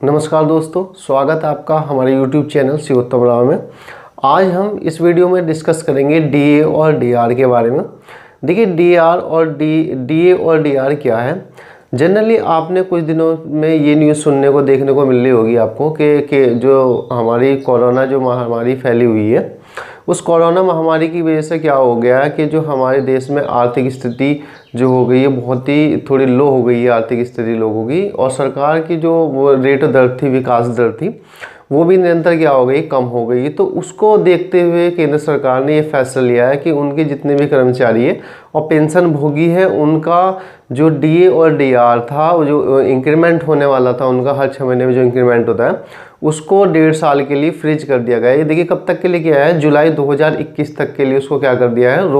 नमस्कार दोस्तों, स्वागत है आपका हमारे YouTube चैनल शिवोत्तम राव में। आज हम इस वीडियो में डिस्कस करेंगे डीए और डीआर के बारे में। देखिए, डीए और डीआर क्या है। जनरली आपने कुछ दिनों में ये न्यूज़ सुनने को देखने को मिल रही होगी आपको कि जो हमारी कोरोना जो महामारी फैली हुई है, उस कोरोना महामारी की वजह से क्या हो गया है कि जो हमारे देश में आर्थिक स्थिति जो हो गई है, बहुत ही थोड़ी लो हो गई है आर्थिक स्थिति लोगों की। और सरकार की जो वो रेट दर थी, विकास दर थी, वो भी निरंतर क्या हो गई, कम हो गई। तो उसको देखते हुए केंद्र सरकार ने ये फैसला लिया है कि उनके जितने भी कर्मचारी है और पेंशन भोगी है, उनका जो डीए और डीआर था, जो इंक्रीमेंट होने वाला था उनका, हर 6 महीने में जो इंक्रीमेंट होता है, उसको 1.5 साल के लिए फ्रीज कर दिया गया है। ये देखिए कब तक के लिए किया है, जुलाई 2021 तक के लिए उसको क्या कर दिया है,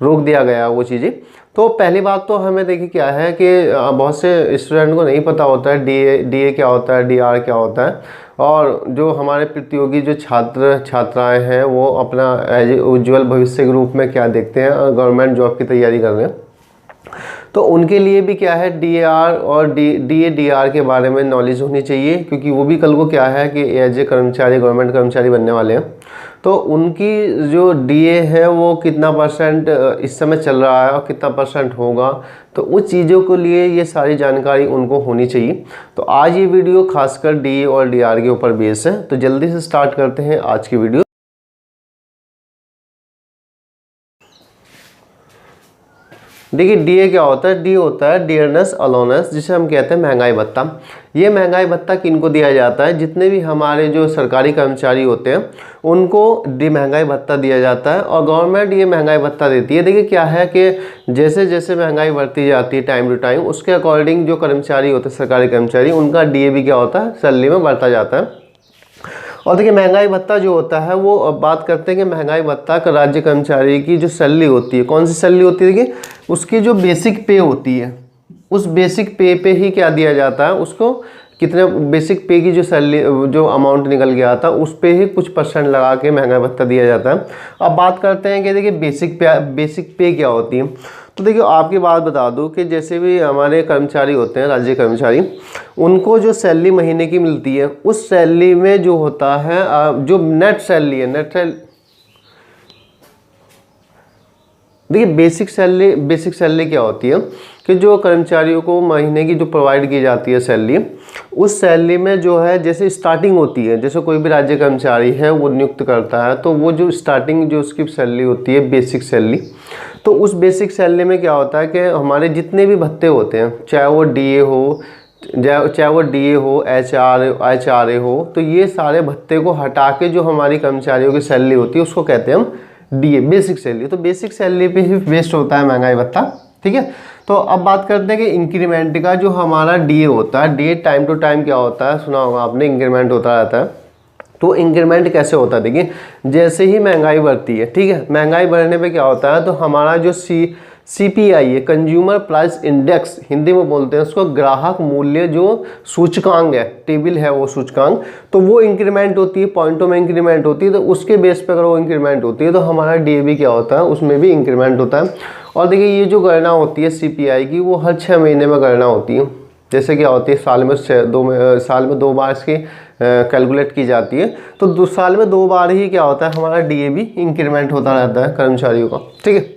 रोक दिया गया है वो चीज़ें। तो पहली बात तो हमें देखिए क्या है कि बहुत से स्टूडेंट को नहीं पता होता है डीए क्या होता है, डीआर क्या होता है। और जो हमारे प्रतियोगी जो छात्र छात्राएं हैं, वो अपना एज उज्ज्वल भविष्य के रूप में क्या देखते हैं, गवर्नमेंट जॉब की तैयारी कर रहे हैं, तो उनके लिए भी क्या है, डीआर और डीए डीआर के बारे में नॉलेज होनी चाहिए, क्योंकि वो भी कल को क्या है कि एज ए कर्मचारी, गवर्नमेंट कर्मचारी बनने वाले हैं। तो उनकी जो डीए है वो कितना परसेंट इस समय चल रहा है और कितना परसेंट होगा, तो उस चीज़ों के लिए ये सारी जानकारी उनको होनी चाहिए। तो आज ये वीडियो खासकर डीए और डीआर के ऊपर बेस है। तो जल्दी से स्टार्ट करते हैं आज की वीडियो। देखिए, डीए क्या होता है। डी होता है डियरनेस अलाउंस, जिसे हम कहते हैं महंगाई भत्ता। ये महंगाई भत्ता किनको दिया जाता है, जितने भी हमारे जो सरकारी कर्मचारी होते हैं उनको महंगाई भत्ता दिया जाता है, और गवर्नमेंट ये महंगाई भत्ता देती है। देखिए क्या है कि जैसे जैसे महंगाई बढ़ती जाती है टाइम टू टाइम, उसके अकॉर्डिंग जो कर्मचारी होते हैं, सरकारी कर्मचारी, उनका डीए भी क्या होता है, सैलरी में बढ़ता जाता है। और देखिए महंगाई भत्ता जो होता है वो, अब बात करते हैं कि महंगाई भत्ता का राज्य कर्मचारी की जो सैलरी होती है, कौन सी सैलरी होती है। देखिए उसकी जो बेसिक पे होती है, उस बेसिक पे पे ही क्या दिया जाता है उसको, कितने बेसिक पे की जो सैलरी, जो अमाउंट निकल गया था, उस पे ही कुछ परसेंट लगा के महंगाई भत्ता दिया जाता है। अब बात करते हैं कि देखिए बेसिक पे क्या होती है। तो देखिए आपकी बात बता दूं कि जैसे भी हमारे कर्मचारी होते हैं, राज्य कर्मचारी, उनको जो सैलरी महीने की मिलती है, उस सैलरी में जो होता है, जो नेट सैलरी है, देखिए बेसिक सैलरी क्या होती है कि जो कर्मचारियों को महीने की जो प्रोवाइड की जाती है सैलरी, उस सैलरी में जो है, जैसे स्टार्टिंग होती है, जैसे कोई भी राज्य कर्मचारी है वो नियुक्त करता है, तो वो जो स्टार्टिंग जो उसकी सैलरी होती है, बेसिक सैलरी, तो उस बेसिक सैलरी में क्या होता है कि हमारे जितने भी भत्ते होते हैं, चाहे वो डीए हो, एचआरए हो, तो ये सारे भत्ते को हटा के जो हमारी कर्मचारियों की सैलरी होती है उसको कहते हैं हम डीए, बेसिक सैलरी। तो बेसिक सैलरी पे ही बेस्ड होता है महंगाई भत्ता, ठीक है। तो अब बात करते हैं कि इंक्रीमेंट का जो हमारा डीए होता है, डीए टाइम टू टाइम क्या होता है, सुना होगा आपने, इंक्रीमेंट होता रहता है। तो इंक्रीमेंट कैसे होता है, देखिए जैसे ही महंगाई बढ़ती है, ठीक है, महंगाई बढ़ने पे क्या होता है, तो हमारा जो सीपीआई है, कंज्यूमर प्राइस इंडेक्स, हिंदी में बोलते हैं उसको, ग्राहक मूल्य जो सूचकांक है, टेबल है वो सूचकांक, तो वो इंक्रीमेंट होती है, पॉइंटों में इंक्रीमेंट होती है। तो उसके बेस पर अगर वो इंक्रीमेंट होती है तो हमारा डीए भी क्या होता है, उसमें भी इंक्रीमेंट होता है। और देखिए ये जो गणना होती है सीपीआई की, वो हर 6 महीने में गणना होती है। जैसे क्या होती है, साल में 2 बार इसकी कैलकुलेट की जाती है। तो 2 साल में 2 बार ही क्या होता है, हमारा डीए भी इंक्रीमेंट होता रहता है कर्मचारियों का, ठीक है।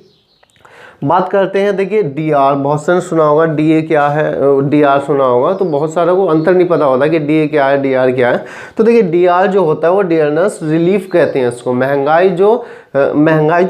बात करते हैं, देखिए डीआर, बहुत सारे सुना होगा डीए क्या है, डीआर सुना होगा, तो बहुत सारा को अंतर नहीं पता होता कि डीए क्या है, डीआर क्या है। तो देखिए डीआर जो होता है वो डियरनेस रिलीफ कहते हैं इसको, महंगाई जो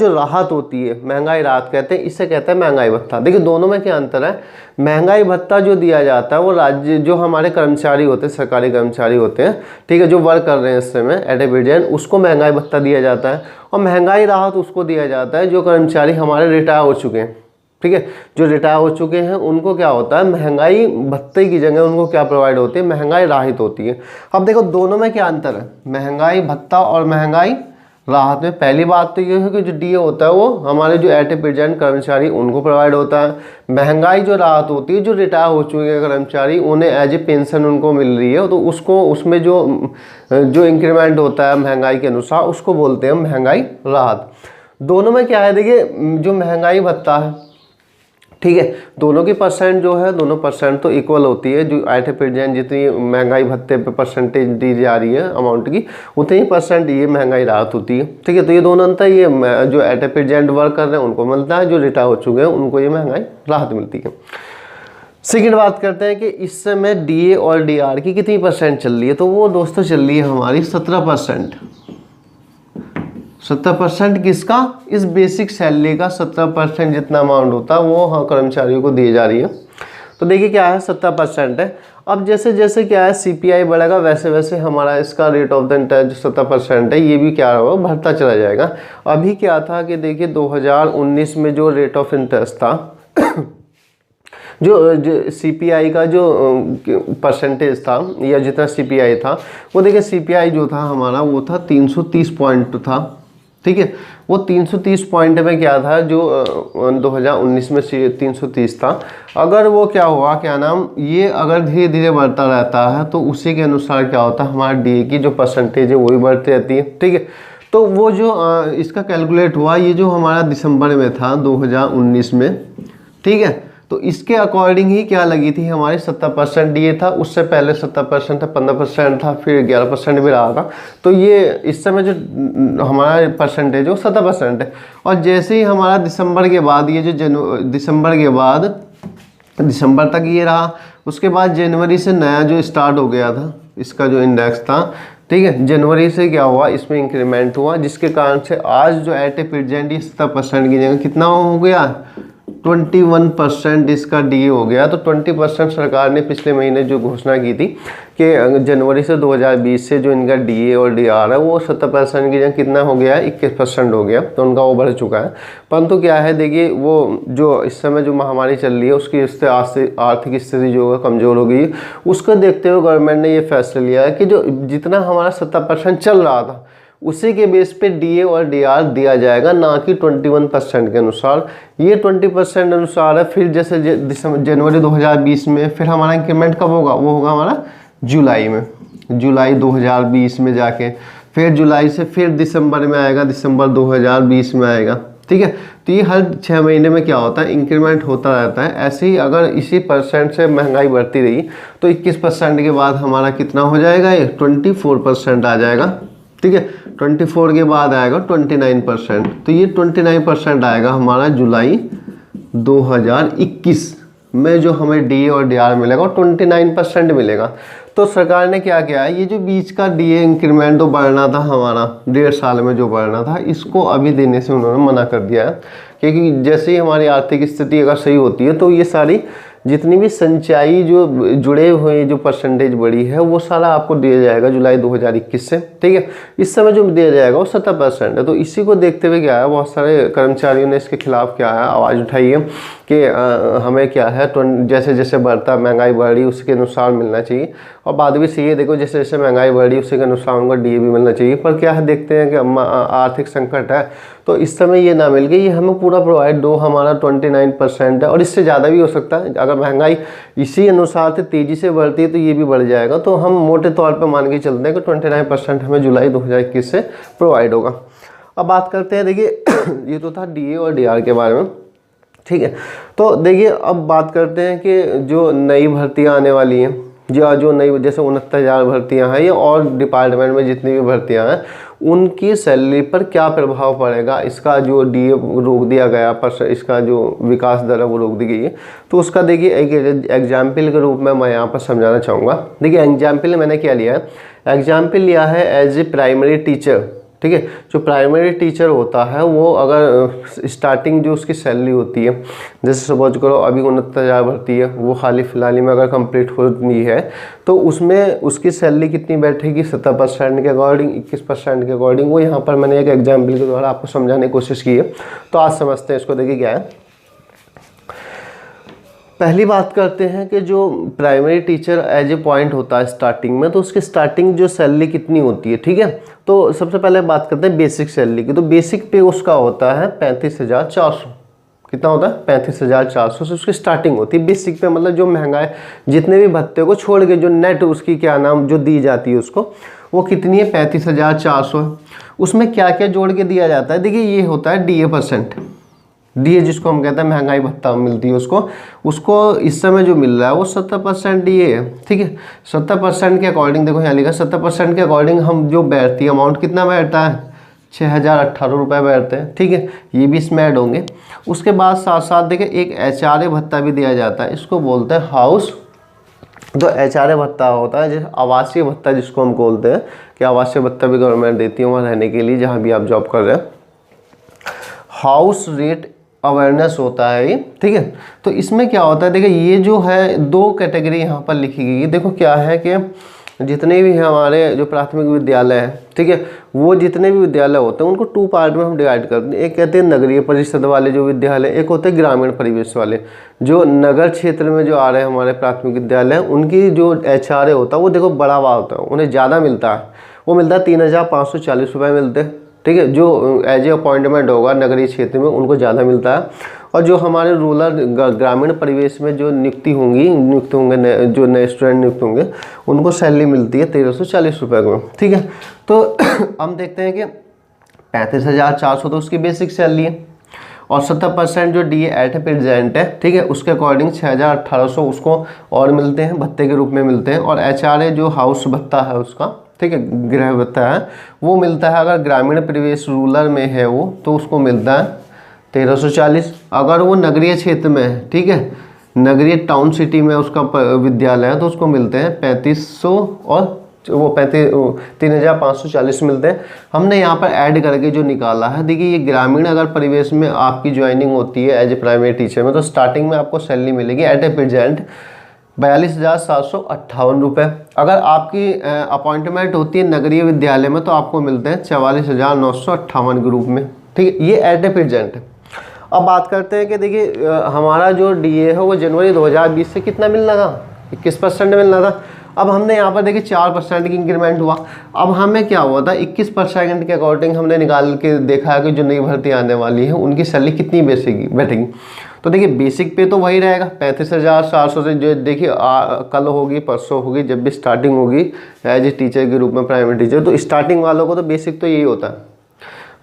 राहत होती है, महंगाई राहत कहते हैं, इसे कहते हैं महंगाई भत्ता। देखिए दोनों में क्या अंतर है। महंगाई भत्ता जो दिया जाता है वो राज्य, जो हमारे कर्मचारी होते हैं, सरकारी कर्मचारी होते हैं, ठीक है, जो वर्क कर रहे हैं इस समय एट ए प्रेजेंट, उसको महंगाई भत्ता दिया जाता है। और महंगाई राहत उसको दिया जाता है जो कर्मचारी हमारे रिटायर हो चुके हैं, ठीक है, जो रिटायर हो चुके हैं उनको क्या होता है, महंगाई भत्ते की जगह उनको क्या प्रोवाइड होती है, महंगाई राहत होती है। अब देखो दोनों में क्या अंतर है, महंगाई भत्ता और महंगाई राहत में। पहली बात तो ये है कि जो डीए होता है वो हमारे जो एट ए प्रेजेंट कर्मचारी उनको प्रोवाइड होता है। महंगाई जो राहत होती है, जो रिटायर हो चुके हैं कर्मचारी, उन्हें एज ए पेंशन उनको मिल रही है, तो उसको, उसमें जो इंक्रीमेंट होता है महंगाई के अनुसार, उसको बोलते हैं महंगाई राहत। दोनों में क्या है, देखिए जो महंगाई भत्ता है, ठीक है। दोनों की परसेंट जो है, दोनों परसेंट तो इक्वल होती है। जो एट ए प्रेजेंट जितनी महंगाई भत्ते पे परसेंटेज दी जा रही है अमाउंट की, उतनी ही परसेंट ये महंगाई राहत होती है। ठीक है, तो ये दोनों अंतर, ये जो एट ए प्रेजेंट वर्क कर रहे हैं उनको मिलता है, जो रिटायर हो चुके हैं उनको ये महंगाई राहत मिलती है। सेकेंड बात करते हैं कि इस समय डीए और डीआर की कितनी परसेंट चल रही है, तो वो दोस्तों चल रही है हमारी 17%। 17% किसका? इस बेसिक सैलरी का 17% जितना अमाउंट होता है वो हाँ कर्मचारियों को दी जा रही है। तो देखिए क्या है, 17% है। अब जैसे जैसे क्या है सीपीआई बढ़ेगा वैसे वैसे हमारा इसका रेट ऑफ द इंटरेस्ट जो 17% है ये भी क्या होगा, बढ़ता चला जाएगा। अभी क्या था कि देखिए 2019 में जो रेट ऑफ इंटरेस्ट था जो सीपीआई का जो परसेंटेज था या जितना सीपीआई था, वो देखिए सीपीआई जो था हमारा वो था 330 पॉइंट था। ठीक है, वो 330 पॉइंट में क्या था, जो 2019 में 330 था। अगर वो क्या हुआ, क्या नाम, ये अगर धीरे धीरे बढ़ता रहता है तो उसी के अनुसार क्या होता है, हमारा डीए की जो परसेंटेज है वो भी बढ़ती रहती है। ठीक है, तो वो जो इसका कैलकुलेट हुआ, ये जो हमारा दिसंबर में था 2019 में, ठीक है, तो इसके अकॉर्डिंग ही क्या लगी थी हमारी 70% डीए था। उससे पहले 70% था, 15% था, फिर 11% भी रहा था। तो ये इस समय जो हमारा परसेंटेज है वो 70% है। और जैसे ही हमारा दिसंबर के बाद ये जो दिसंबर तक ये रहा, उसके बाद जनवरी से नया जो स्टार्ट हो गया था इसका जो इंडेक्स था, ठीक है, जनवरी से क्या हुआ, इसमें इंक्रीमेंट हुआ, जिसके कारण से आज जो एट ए प्रेजेंट 70% की जगह कितना हो गया, 21% इसका डीए हो गया। तो 20% सरकार ने पिछले महीने जो घोषणा की थी कि जनवरी से 2020 से जो इनका डीए और डीआर है वो 70% की जगह कितना हो गया है, 21% हो गया। तो उनका वो बढ़ चुका है। परंतु क्या है, देखिए वो जो इस समय जो महामारी चल रही है उसकी इससे आर्थिक स्थिति जो है कमज़ोर हो गई है। उसको देखते हुए गवर्नमेंट ने ये फैसला लिया है कि जो जितना हमारा 70% चल रहा था उसी के बेस पे डीए और डीआर दिया जाएगा, ना कि 21% के अनुसार। ये 20% अनुसार है। फिर जैसे जनवरी 2020 में फिर हमारा इंक्रीमेंट कब होगा, वो होगा हमारा जुलाई में, जुलाई 2020 में जाके, फिर जुलाई से फिर दिसंबर में आएगा, दिसंबर 2020 में आएगा। ठीक है, तो ये हर 6 महीने में क्या होता है, इंक्रीमेंट होता रहता है। ऐसे ही अगर इसी परसेंट से महंगाई बढ़ती रही तो 21% के बाद हमारा कितना हो जाएगा, ये 24% आ जाएगा। ठीक है, 24 के बाद आएगा 29%। तो ये 29% आएगा हमारा जुलाई 2021 में जो हमें डीए और डीआर मिलेगा, 29% मिलेगा। तो सरकार ने क्या किया है, ये जो बीच का डीए इंक्रीमेंट तो बढ़ना था हमारा 1.5 साल में जो बढ़ना था, इसको अभी देने से उन्होंने मना कर दिया है। क्योंकि जैसे ही हमारी आर्थिक स्थिति अगर सही होती है तो ये सारी जितनी भी संचयी जो जुड़े हुए जो परसेंटेज बढ़ी है वो सारा आपको दिया जाएगा जुलाई 2021 से। ठीक है, इस समय जो दिया जाएगा वो 70% है। तो इसी को देखते हुए क्या है, बहुत सारे कर्मचारियों ने इसके खिलाफ क्या है आवाज़ उठाई है कि हमें क्या है जैसे जैसे बढ़ता महंगाई बढ़ रही उसके अनुसार मिलना चाहिए। और बात भी सही है, देखो जैसे जैसे महंगाई बढ़ रही उसी के अनुसार उनको डीए भी मिलना चाहिए। पर क्या है, देखते हैं कि आर्थिक संकट है तो इस समय ये ना मिल गई, ये हमें पूरा प्रोवाइड दो, हमारा 29% है और इससे ज़्यादा भी हो सकता है। अगर महंगाई इसी अनुसार से तेज़ी से बढ़ती है तो ये भी बढ़ जाएगा। तो हम मोटे तौर पर मान के चलते हैं कि 29% हमें जुलाई 2021 से प्रोवाइड होगा। अब बात करते हैं, देखिए ये तो था डीए और डीआर के बारे में। ठीक है, तो देखिए अब बात करते हैं कि जो नई भर्तियाँ आने वाली हैं, जो नई जैसे 69,000 भर्तियाँ हैं या और डिपार्टमेंट में जितनी भी भर्तियाँ हैं उनकी सैलरी पर क्या प्रभाव पड़ेगा। इसका जो डीए रोक दिया गया पर इसका जो विकास दर है वो रोक दी गई है। तो उसका देखिए एक एग्जाम्पल के रूप में मैं यहाँ पर समझाना चाहूँगा। देखिए एग्जाम्पल मैंने क्या लिया है, एग्जाम्पल लिया है एज ए प्राइमरी टीचर। ठीक है, जो प्राइमरी टीचर होता है वो अगर स्टार्टिंग जो उसकी सैलरी होती है, जैसे सपोज करो अभी 69,000 भर्ती है, वो हाल फिलहाल में अगर कंप्लीट हो गई है तो उसमें उसकी सैलरी कितनी बैठेगी, 70% के अकॉर्डिंग, 21% के अकॉर्डिंग। वो यहाँ पर मैंने एक एग्जाम्पल के द्वारा आपको समझाने की कोशिश की है। तो आज समझते हैं इसको। देखिए क्या है, पहली बात करते हैं कि जो primary teacher as a point होता है स्टार्टिंग में, तो उसकी स्टार्टिंग जो सैलरी कितनी होती है। ठीक है, तो सबसे पहले बात करते हैं बेसिक सैलरी की। तो बेसिक पे उसका होता है 35,400। कितना होता है, 35,400 से उसकी स्टार्टिंग होती है बेसिक पे। मतलब जो महंगाई जितने भी भत्ते को छोड़ के जो नेट उसकी क्या नाम जो दी जाती है उसको, वो कितनी है, 35,400 है। उसमें क्या क्या जोड़ के दिया जाता है, देखिए ये होता है डीए परसेंट। डीए जिसको हम कहते हैं महंगाई भत्ता मिलती है उसको, उसको इस समय जो मिल रहा है वो 70% डीए है। ठीक है, 70% के अकॉर्डिंग देखो यहाँ लिखा 70% के अकॉर्डिंग हम जो बैठती है अमाउंट कितना बैठता है 6018 रुपये बैठते हैं। ठीक है, ये भी इसमें ऐड होंगे। उसके बाद साथ साथ देखिए एक एचआरए भत्ता भी दिया जाता है, इसको बोलते हैं हाउस। तो एचआरए भत्ता होता है जैसे आवासीय भत्ता जिसको हम बोलते हैं कि आवासीय भत्ता भी गवर्नमेंट देती है वहाँ रहने के लिए जहाँ भी आप जॉब कर रहे हैं। हाउस रेट अवेयरनेस होता है ये। ठीक है, तो इसमें क्या होता है देखिए ये जो है दो कैटेगरी यहाँ पर लिखी गई है। देखो क्या है कि जितने भी हमारे जो प्राथमिक विद्यालय हैं, ठीक है, वो जितने भी विद्यालय होते हैं उनको 2 पार्ट में हम डिवाइड करते हैं। एक कहते हैं नगरीय परिषद वाले जो विद्यालय, एक होते हैं ग्रामीण परिवेश वाले। जो नगर क्षेत्र में जो आ रहे हैं हमारे प्राथमिक विद्यालय, उनकी जो एचआरए होता है वो देखो बढ़ावा होता है, उन्हें ज़्यादा मिलता है। वो मिलता है 3540 रुपये मिलते हैं। ठीक है, जो एज ए अपॉइंटमेंट होगा नगरीय क्षेत्र में उनको ज़्यादा मिलता है। और जो हमारे रूरल ग्रामीण परिवेश में जो नियुक्त होंगे जो नए स्टूडेंट नियुक्त होंगे उनको सैलरी मिलती है 1340 रुपये को। ठीक है, तो हम देखते हैं कि 35,400 तो उसकी बेसिक सैलरी है और 70% जो डीए एट प्रेजेंट है, ठीक है, उसके अकॉर्डिंग 6,1800 उसको और मिलते हैं, भत्ते के रूप में मिलते हैं। और एचआरए जो हाउस भत्ता है उसका, ठीक है, गृह भत्ता है, वो मिलता है अगर ग्रामीण परिवेश रूरल में है वो तो उसको मिलता है 1340। अगर वो नगरीय क्षेत्र में है, ठीक है, नगरीय टाउन सिटी में उसका विद्यालय है तो उसको मिलते हैं 3500 और वो 3540 मिलते हैं। हमने यहाँ पर ऐड करके जो निकाला है देखिए ये ग्रामीण अगर परिवेश में आपकी ज्वाइनिंग होती है एज ए प्राइमरी टीचर में तो स्टार्टिंग में आपको सैलरी मिलेगी एट ए प्रेजेंट 42,758 रुपये। अगर आपकी अपॉइंटमेंट होती है नगरीय विद्यालय में तो आपको मिलते हैं 44,958 ग्रुप में। ठीक है, ये एट ए प्रेजेंट है। अब बात करते हैं कि देखिए हमारा जो डीए है वो जनवरी 2020 से कितना मिलना था, 21% मिलना था। अब हमने यहाँ पर देखिए 4% की इंक्रीमेंट हुआ। अब हमें क्या हुआ था 21% के अकॉर्डिंग हमने निकाल के देखा है कि जो नई भर्ती आने वाली है उनकी सैलरी कितनी बैठेगी। तो देखिए बेसिक पे तो वही रहेगा 35,400 से, जो देखिए कल होगी परसों होगी जब भी स्टार्टिंग होगी एज ए टीचर के रूप में प्राइमरी टीचर, तो स्टार्टिंग वालों को तो बेसिक तो यही होता है।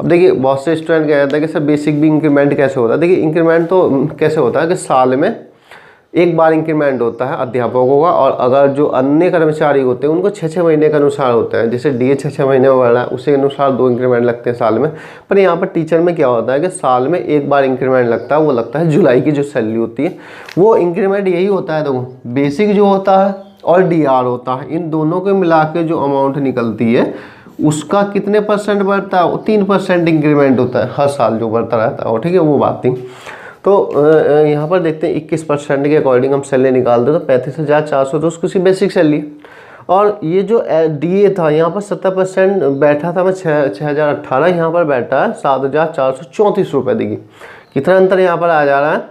अब देखिए बहुत से स्टूडेंट कह जाता है कि सर बेसिक भी इंक्रीमेंट कैसे होता है। देखिए इंक्रीमेंट तो कैसे होता है कि साल में एक बार इंक्रीमेंट होता है अध्यापकों का, और अगर जो अन्य कर्मचारी होते हैं उनको 6-6 महीने के अनुसार होता है। जैसे डीए 6-6 महीने में बढ़ रहा है उसी के अनुसार 2 इंक्रीमेंट लगते हैं साल में। पर यहाँ पर टीचर में क्या होता है कि साल में एक बार इंक्रीमेंट लगता है, वो लगता है जुलाई की जो सैलरी होती है वो इंक्रीमेंट यही होता है। देखो बेसिक जो होता है और डीआर होता है, इन दोनों को मिला के जो अमाउंट निकलती है उसका कितने % बढ़ता है, वो 3% इंक्रीमेंट होता है हर साल जो बढ़ता रहता है। ठीक है, वो बात थी। तो यहाँ पर देखते हैं 21% के अकॉर्डिंग हम सैलरी निकालते तो 35,400 तो उसकी बेसिक सैलरी। और ये जो डीए था यहाँ पर 70% बैठा था, मैं 6,018, यहाँ पर बैठा है 7,434 रुपये। देखिए कितना अंतर यहाँ पर आ जा रहा है।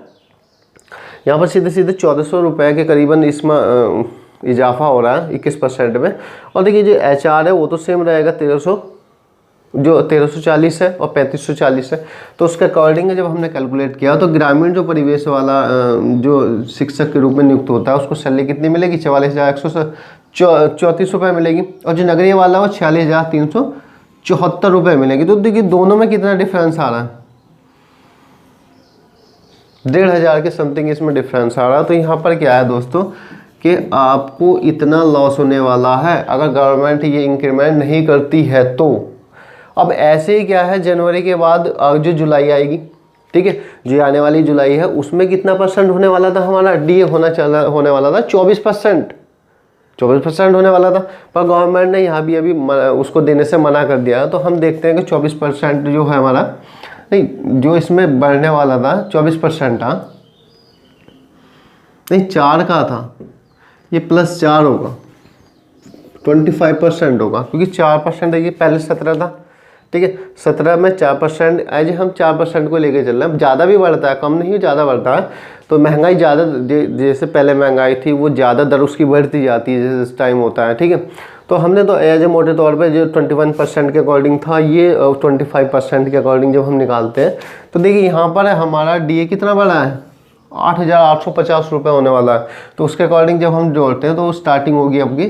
यहाँ पर सीधे सीधे 1,400 रुपये के करीबन इसमें इजाफा हो रहा है 21% में। और देखिए जो एचआर है वो तो सेम रहेगा 1340 है और 3540 है। तो उसके अकॉर्डिंग जब हमने कैलकुलेट किया तो ग्रामीण जो परिवेश वाला जो शिक्षक के रूप में नियुक्त होता है उसको सैलरी कितनी मिलेगी 44,134 रुपये मिलेगी, और जो नगरीय वाला वो 46,374 रुपये मिलेगी। तो देखिए दोनों में कितना डिफरेंस आ रहा है, 1,500 के समथिंग इसमें डिफरेंस आ रहा है। तो यहाँ पर क्या है दोस्तों कि आपको इतना लॉस होने वाला है अगर गवर्नमेंट ये इंक्रीमेंट नहीं करती है तो। अब ऐसे ही क्या है जनवरी के बाद जो जुलाई आएगी, ठीक है, जो आने वाली जुलाई है उसमें कितना % होने वाला था हमारा डीए होने वाला था 24% होने वाला था। पर गवर्नमेंट ने यहाँ भी अभी उसको देने से मना कर दिया है। तो हम देखते हैं कि 24% जो है हमारा, नहीं जो इसमें बढ़ने वाला था 24% था, नहीं 4 का था, ये +4 होगा 25% होगा, क्योंकि 4% है, ये पहले 17 था। ठीक है, 17 में 4% एज हम 4% को लेके चल रहे हैं। ज़्यादा भी बढ़ता है, कम नहीं ज़्यादा बढ़ता है। तो महंगाई ज़्यादा, जैसे पहले महंगाई थी वो ज़्यादा दर उसकी बढ़ती जाती है जैसे इस टाइम होता है। ठीक है, तो हमने तो एज ए मोटे तौर पे जो 21% के अकॉर्डिंग था, ये 25% के अकॉर्डिंग जब हम निकालते हैं तो देखिए यहाँ पर हमारा डीए कितना बढ़ा है 8,850 रुपये होने वाला है। तो उसके अकॉर्डिंग जब हम जोड़ते हैं तो स्टार्टिंग होगी आपकी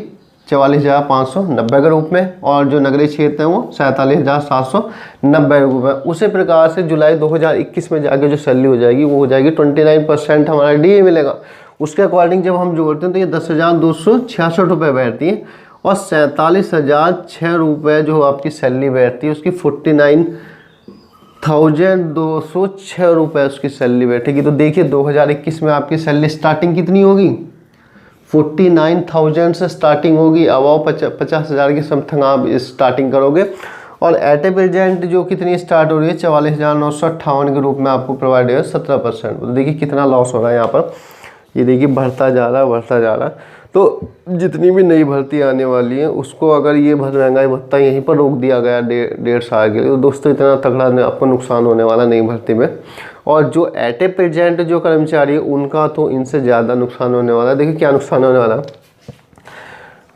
44,590 के रूप में, और जो नगरीय क्षेत्र है वो 47,790 के रूप में। उसी प्रकार से जुलाई 2021 में जाके जो सैलरी हो जाएगी वो हो जाएगी 29% हमारा DA मिलेगा। उसके अकॉर्डिंग जब हम जोड़ते हैं तो ये 10,266 रुपये बैठती है, और 47,006 रुपये जो आपकी सैलरी बैठती है उसकी 49,206 रुपये उसकी सैलरी बैठेगी। तो देखिए 2021 में आपकी सैलरी स्टार्टिंग कितनी होगी, 49,000 से स्टार्टिंग होगी। अबाव 50,000 की समथिंग आप स्टार्टिंग करोगे, और एट ए प्रेजेंट जो कितनी स्टार्ट हो रही है 44,958 के रूप में आपको प्रोवाइड है 17%। तो देखिए कितना लॉस हो रहा है यहाँ पर, ये देखिए बढ़ता जा रहा है बढ़ता जा रहा है। तो जितनी भी नई भर्ती आने वाली है उसको अगर ये महंगाई भत्ता यहीं पर रोक दिया गया 1.5 साल के लिए, तो दोस्तों इतना तगड़ा आपको नुकसान होने वाला नई भर्ती में। और जो एट ए प्रेजेंट जो कर्मचारी है उनका तो इनसे ज़्यादा नुकसान होने वाला है। देखिए क्या नुकसान होने वाला है,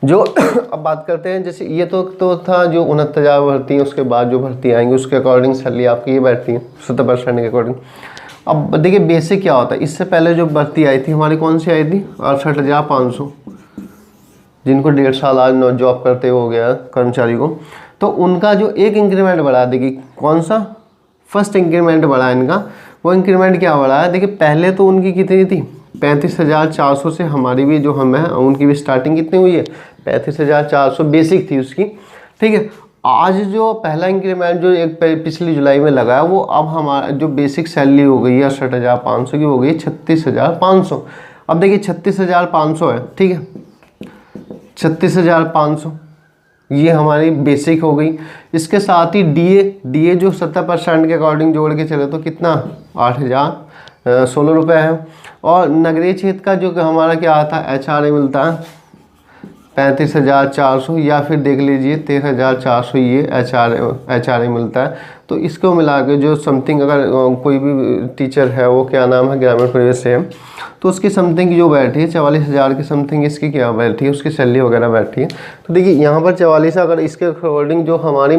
जो अब बात करते हैं, जैसे ये तो था जो 69,000 भर्ती है, उसके बाद जो भर्ती आएंगी उसके अकॉर्डिंग सैलरी आपकी ये बैठती है 70% के अकॉर्डिंग। अब देखिए बेसिक क्या होता है, इससे पहले जो भर्ती आई थी हमारी कौन सी आई थी 68,500, जिनको 1.5 साल आज जॉब करते हो गया कर्मचारी को, तो उनका जो एक इंक्रीमेंट बढ़ा देगी, कौन सा फर्स्ट इंक्रीमेंट बढ़ा इनका, वो इंक्रीमेंट क्या बढ़ा है, देखिए पहले तो उनकी कितनी थी 35,400 से, हमारी भी जो हम है उनकी भी स्टार्टिंग कितनी हुई है 35,400 बेसिक थी उसकी, ठीक है। आज जो पहला इंक्रीमेंट जो एक पिछली जुलाई में लगा है वो अब हमारा जो बेसिक सैलरी हो गई है 68,500 की हो गई 36,500। अब देखिए 36,500 है, ठीक है, 36,500 ये हमारी बेसिक हो गई। इसके साथ ही डीए जो 70% के अकॉर्डिंग जोड़ के चले तो कितना 8,016 रुपये है। और नगरीय क्षेत्र का जो हमारा क्या आता है HRA मिलता है 35,400, या फिर देख लीजिए 13,400 ये HRA मिलता है। तो इसको मिला के जो समथिंग अगर कोई भी टीचर है वो क्या नाम है ग्रामीण परिवेश से है तो उसकी समथिंग जो बैठी है 44,000 की समथिंग इसकी क्या बैठी है उसकी सैलरी वगैरह बैठी है। तो देखिए यहाँ पर 44 अगर इसके अकॉर्डिंग जो हमारी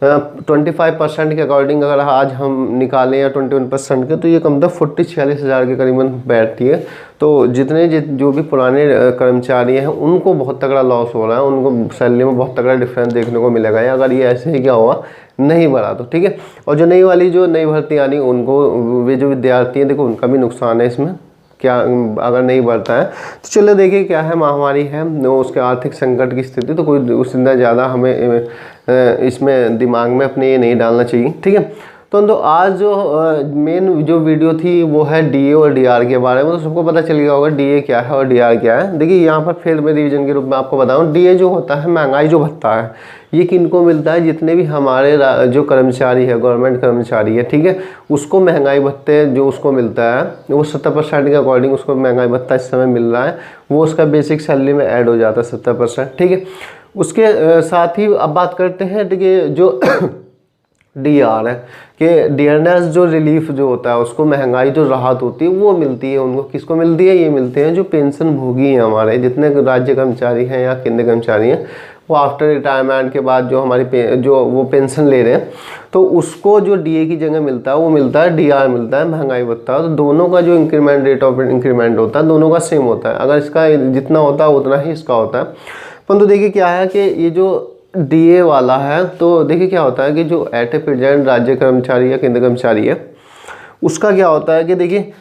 25% के अकॉर्डिंग अगर आज हम निकालें या 21% के, तो ये कम तक 46,000 के करीबन बैठती है। तो जितने जो भी पुराने कर्मचारी हैं उनको बहुत तगड़ा लॉस हो रहा है, उनको सैलरी में बहुत तगड़ा डिफरेंस देखने को मिलेगा अगर ये ऐसे ही क्या हुआ नहीं बढ़ा तो, ठीक है। और जो नई वाली जो नई भर्ती आनी उनको वे जो विद्यार्थी हैं देखो उनका भी नुकसान है इसमें, क्या अगर नहीं बढ़ता है तो चलो देखिए क्या है महामारी है उसके आर्थिक संकट की स्थिति, तो कोई उससे ज़्यादा हमें इसमें दिमाग में अपने ये नहीं डालना चाहिए, ठीक है। तो आज जो मेन जो वीडियो थी वो है डीए और डीआर के बारे में। तो सबको पता चल गया होगा डीए क्या है और डीआर क्या है। देखिए यहाँ पर फिर मैं रिवीजन के रूप में आपको बताऊँ, डीए जो होता है महंगाई जो भत्ता है, ये किनको मिलता है, जितने भी हमारे जो कर्मचारी है गवर्नमेंट कर्मचारी है, ठीक है, उसको महंगाई भत्ते जो उसको मिलता है वो 70% के अकॉर्डिंग उसको महंगाई भत्ता इस समय मिल रहा है, वो उसका बेसिक सैलरी में ऐड हो जाता है 70%, ठीक है। उसके साथ ही अब बात करते हैं देखिए जो डीआर है कि डियरनेस जो रिलीफ जो होता है उसको महंगाई जो राहत होती है वो मिलती है उनको, किसको मिलती है, ये मिलते हैं जो पेंशन भोगी हैं हमारे जितने राज्य कर्मचारी हैं या केंद्रीय कर्मचारी हैं, वो आफ्टर रिटायरमेंट के बाद जो हमारी जो वो पेंशन ले रहे हैं तो उसको जो डीए की जगह मिलता है वो मिलता है डीआर मिलता है महंगाई भत्ता। तो दोनों का जो इंक्रीमेंट रेट ऑफ इंक्रीमेंट होता है दोनों का सेम होता है, अगर इसका जितना होता है उतना ही इसका होता है। परंतु देखिए क्या है कि ये जो डीए वाला है तो देखिए क्या होता है कि जो एट ए प्रेजेंट राज्य कर्मचारी या केंद्रीय कर्मचारी है उसका क्या होता है कि देखिए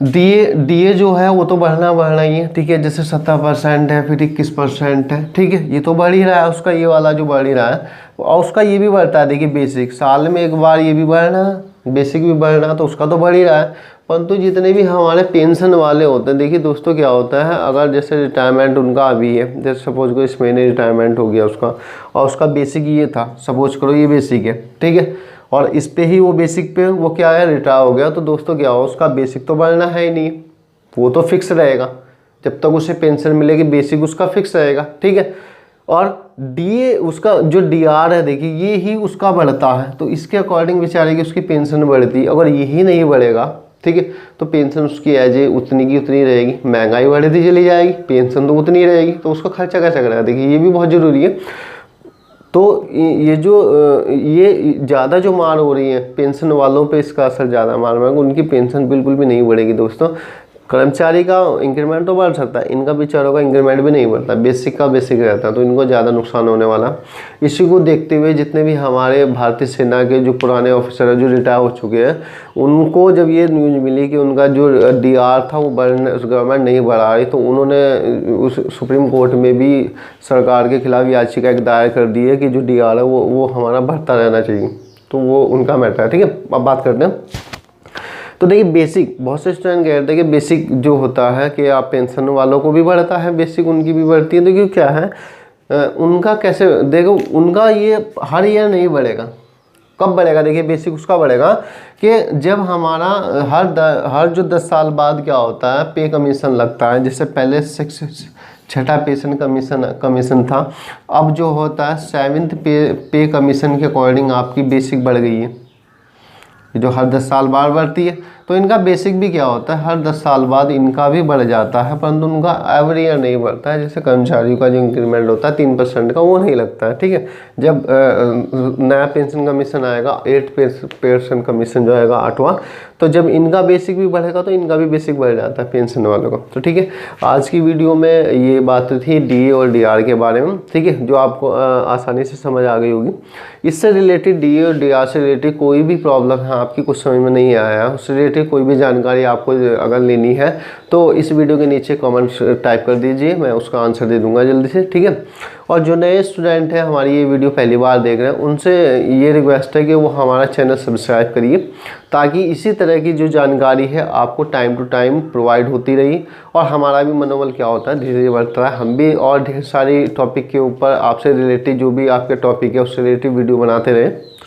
डीए जो है वो तो बढ़ना ही है, ठीक है, जैसे 70% है फिर 21% है, ठीक है, ये तो बढ़ ही रहा है उसका, ये वाला जो बढ़ ही रहा है और उसका ये भी बढ़ता है। देखिए बेसिक साल में एक बार ये भी बढ़ना है, बेसिक भी बढ़ना, तो उसका तो बढ़ ही रहा है। परंतु जितने भी हमारे पेंशन वाले होते हैं, देखिए दोस्तों क्या होता है, अगर जैसे रिटायरमेंट उनका अभी है, जैसे सपोज करो इस महीने रिटायरमेंट हो गया उसका और उसका बेसिक ये था, सपोज करो ये बेसिक है, ठीक है, और इस पे ही वो बेसिक पे वो क्या है रिटायर हो गया, तो दोस्तों क्या हो उसका बेसिक तो बढ़ना है ही नहीं, वो तो फिक्स रहेगा जब तक उसे पेंशन मिलेगी, बेसिक उसका फिक्स रहेगा, ठीक है। और डीए उसका जो डीआर है देखिए ये ही उसका बढ़ता है, तो इसके अकॉर्डिंग बेचारे की उसकी पेंशन बढ़ती है। अगर यही नहीं बढ़ेगा, ठीक है, तो पेंशन उसकी एज ए उतनी की उतनी रहेगी, महंगाई बढ़ती चली जाएगी, पेंशन तो उतनी रहेगी, तो उसका खर्चा कैसे करेगा, देखिए ये भी बहुत ज़रूरी है। तो ये जो ये ज़्यादा जो मार हो रही है पेंशन वालों पे इसका असर ज़्यादा मार रहा है, उनकी पेंशन बिल्कुल भी नहीं बढ़ेगी दोस्तों। कर्मचारी का इंक्रीमेंट तो बढ़ सकता है, इनका बेचारों का इंक्रीमेंट भी नहीं बढ़ता, बेसिक का बेसिक रहता है, तो इनको ज़्यादा नुकसान होने वाला। इसी को देखते हुए जितने भी हमारे भारतीय सेना के जो पुराने ऑफिसर हैं जो रिटायर हो चुके हैं, उनको जब ये न्यूज़ मिली कि उनका जो डीआर था वो गवर्नमेंट नहीं बढ़ा रही, तो उन्होंने उस सुप्रीम कोर्ट में भी सरकार के खिलाफ याचिका एक दायर कर दी है कि जो डीआर है वो हमारा बढ़ता रहना चाहिए। तो वो उनका मैटर है। ठीक है, अब बात करते हैं। तो देखिए बेसिक, बहुत से स्टूडेंट कहते हैं कि बेसिक जो होता है कि आप पेंशन वालों को भी बढ़ता है, बेसिक उनकी भी बढ़ती है। देखिए क्या है उनका कैसे, देखो उनका ये हर ईयर नहीं बढ़ेगा। कब बढ़ेगा? देखिए बेसिक उसका बढ़ेगा कि जब हमारा हर जो 10 साल बाद क्या होता है, पे कमीशन लगता है। जैसे पहले छठा पेंशन कमीशन था, अब जो होता है 7th पे कमीशन के अकॉर्डिंग आपकी बेसिक बढ़ गई है, जो हर 10 साल बाद बढ़ती है। तो इनका बेसिक भी क्या होता है, हर 10 साल बाद इनका भी बढ़ जाता है, परंतु उनका एवरी ईयर नहीं बढ़ता है। जैसे कर्मचारियों का जो इंक्रीमेंट होता है 3% का, वो नहीं लगता है। ठीक है, जब नया पेंशन कमीशन आएगा, 8% कमीशन जो आएगा 8वां, तो जब इनका बेसिक भी बढ़ेगा तो इनका भी बेसिक बढ़ जाता है पेंशन वालों का। तो ठीक है, आज की वीडियो में ये बात थी डीए और डीआर के बारे में। ठीक है, जो आपको आसानी से समझ आ गई होगी। इससे रिलेटेड डीए और डीआर से रिलेटेड कोई भी प्रॉब्लम है आपकी, कुछ समझ में नहीं आया, उससे रिलेटेड कोई भी जानकारी आपको अगर लेनी है तो इस वीडियो के नीचे कमेंट्स टाइप कर दीजिए, मैं उसका आंसर दे दूंगा जल्दी से। ठीक है, और जो नए स्टूडेंट हैं हमारी ये वीडियो पहली बार देख रहे हैं, उनसे ये रिक्वेस्ट है कि वो हमारा चैनल सब्सक्राइब करिए, ताकि इसी तरह की जो जानकारी है आपको टाइम टू टाइम प्रोवाइड होती रही, और हमारा भी मनोबल क्या होता है धीरे धीरे बढ़ता है। हम भी और ढेर सारी टॉपिक के ऊपर आपसे रिलेटेड जो भी आपके टॉपिक है उससे रिलेटेड वीडियो बनाते रहे।